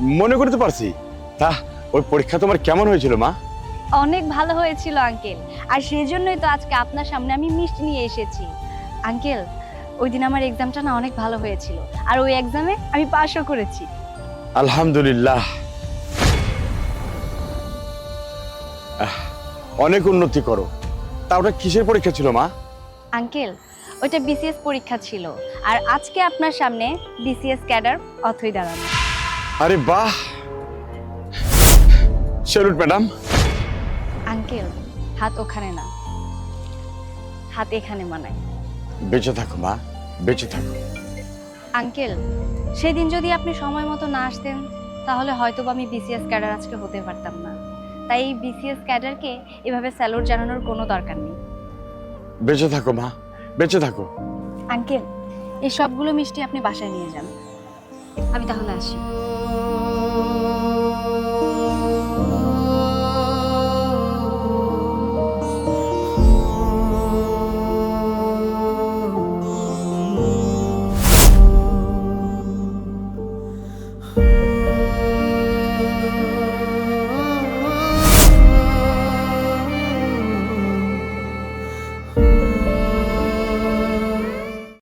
মনে করতে পারছি। তা ওই পরীক্ষা তোমার কেমন হয়েছিল মা? অনেক ভালো হয়েছিল আঙ্কেল, আর সেই জন্যই তো আজকে আপনার সামনে আমি মিষ্টি নিয়ে এসেছি। আঙ্কেল, ওই দিন আমার এক্সামটা না অনেক ভালো হয়েছিল, আর ওই এক্সামে আমি পাশও করেছি। আলহামদুলিল্লাহ। অনেক উন্নতি করো। তা ওটা কিসের পরীক্ষা ছিল মা? আঙ্কেল, ওইটা বিসিএস পরীক্ষা ছিল, আর আজকে আপনার সামনে বিসিএস ক্যাডার অথই দাঁড়ানো। আরে বাহ, স্যালুট ম্যাডাম। আঙ্কেল, হাত ওখানে না, হাত এখানে মানায়। বেঁচে থাকো মা, বেঁচে থাকো। আঙ্কেল, সেদিন যদি আপনি সময় মতো না আসতেন তাহলে হয়তো আমি বিসিএস ক্যাডার আজকে হতে পারতাম না। তাই এই বিসিএস ক্যাডারকে এভাবে স্যালুট জানানোর কোনো দরকার নেই। বেঁচে থাকো মা, বেঁচে থাকো। আঙ্কেল, এই সবগুলো মিষ্টি আপনি বাসায় নিয়ে যান। আমি তাহলে আসি।